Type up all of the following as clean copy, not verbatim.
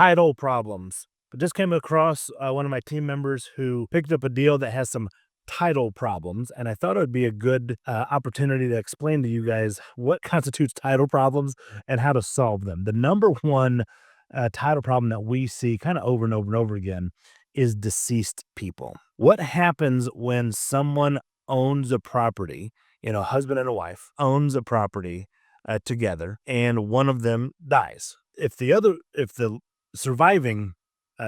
title problems. I just came across one of my team members who picked up a deal that has some title problems, and I thought it would be a good opportunity to explain to you guys what constitutes title problems and how to solve them. The number one title problem that we see kind of over and over and over again is deceased people. What happens when someone owns a property, husband and a wife owns a property together, and one of them dies? If the surviving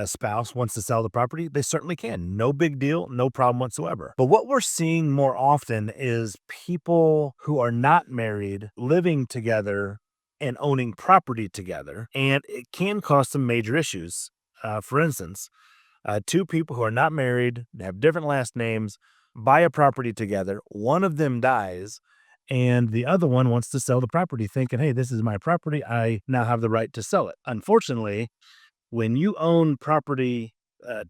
spouse wants to sell the property, they certainly can. No big deal, no problem whatsoever. But what we're seeing more often is people who are not married living together and owning property together, and it can cause some major issues. For instance, two people who are not married, they have different last names, buy a property together. One of them dies, and the other one wants to sell the property, thinking, hey, this is my property. I now have the right to sell it. Unfortunately, when you own property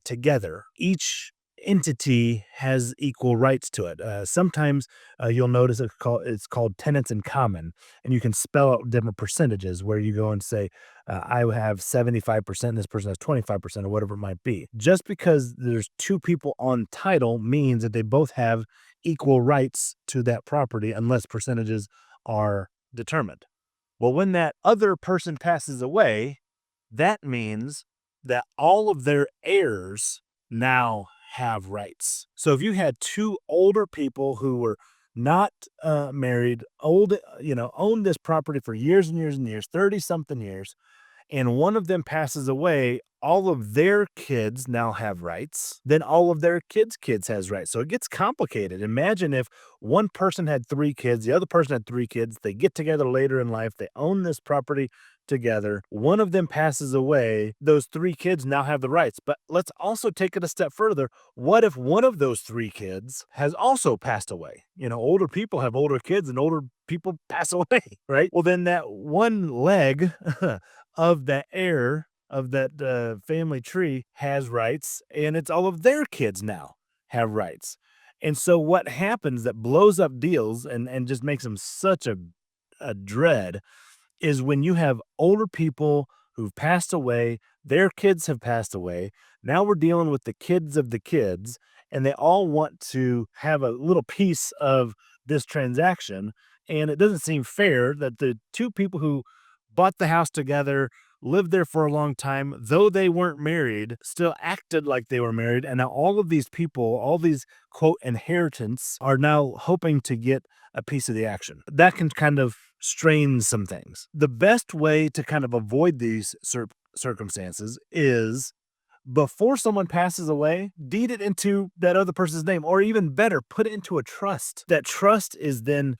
together, each entity has equal rights to it. Sometimes you'll notice it's called tenants in common, and you can spell out different percentages where you go and say, I have 75%, this person has 25%, or whatever it might be. Just because there's two people on title means that they both have equal rights to that property unless percentages are determined. Well, when that other person passes away, that means that all of their heirs now have rights. So if you had two older people who were not married, owned this property for years and years and years, 30 something years, and one of them passes away, all of their kids now have rights. Then all of their kids' has rights. So it gets complicated. Imagine if one person had three kids, the other person had three kids, they get together later in life, they own this property together. One of them passes away, those three kids now have the rights. But let's also take it a step further. What if one of those three kids has also passed away? Older people have older kids and older people pass away, right? Well, then that one leg of that heir of that family tree has rights, and it's all of their kids now have rights. And so what happens that blows up deals and just makes them such a dread is when you have older people who've passed away, their kids have passed away. Now we're dealing with the kids of the kids, and they all want to have a little piece of this transaction. And it doesn't seem fair that the two people who bought the house together, lived there for a long time, though they weren't married, still acted like they were married. And now all of these people, all these quote inheritance, are now hoping to get a piece of the action. That can kind of strain some things. The best way to kind of avoid these circumstances is before someone passes away, deed it into that other person's name, or even better, put it into a trust. That trust is then,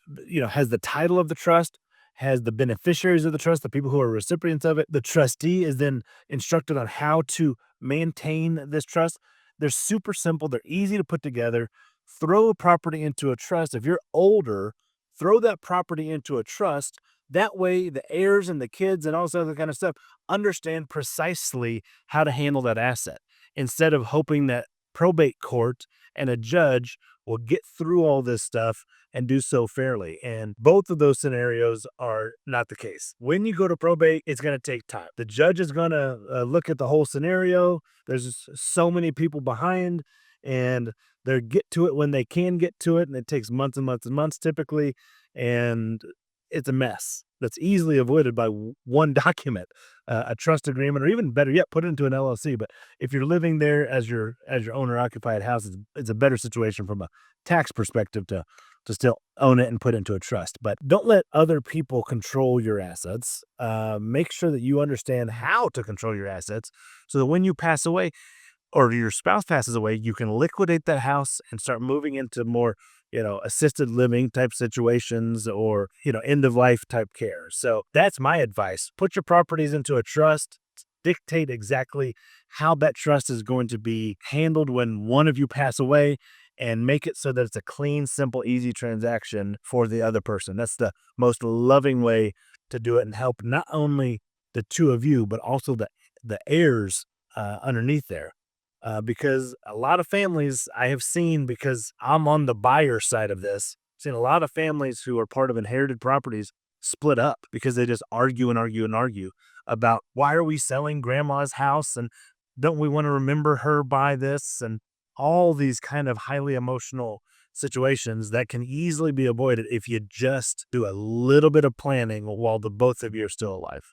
has the title of the trust, has the beneficiaries of the trust, the people who are recipients of it. The trustee is then instructed on how to maintain this trust. They're super simple. They're easy to put together. Throw a property into a trust. If you're older, throw that property into a trust. That way, the heirs and the kids and all this other kind of stuff understand precisely how to handle that asset instead of hoping that probate court and a judge will get through all this stuff and do so fairly. And both of those scenarios are not the case. When you go to probate, it's going to take time. The judge is going to look at the whole scenario. There's so many people behind, and they get to it when they can get to it. And it takes months and months and months typically. And it's a mess that's easily avoided by one document, a trust agreement, or even better yet, put it into an LLC. But if you're living there as your owner occupied house, it's a better situation from a tax perspective to still own it and put it into a trust. But don't let other people control your assets. Make sure that you understand how to control your assets so that when you pass away or your spouse passes away, you can liquidate that house and start moving into more assisted living type situations or, end of life type care. So that's my advice. Put your properties into a trust, dictate exactly how that trust is going to be handled when one of you pass away, and make it so that it's a clean, simple, easy transaction for the other person. That's the most loving way to do it and help not only the two of you, but also the heirs underneath there. Because a lot of families I have seen, because I'm on the buyer side of this, seen a lot of families who are part of inherited properties split up because they just argue and argue and argue about why are we selling grandma's house and don't we want to remember her by this, and all these kind of highly emotional situations that can easily be avoided if you just do a little bit of planning while the both of you are still alive.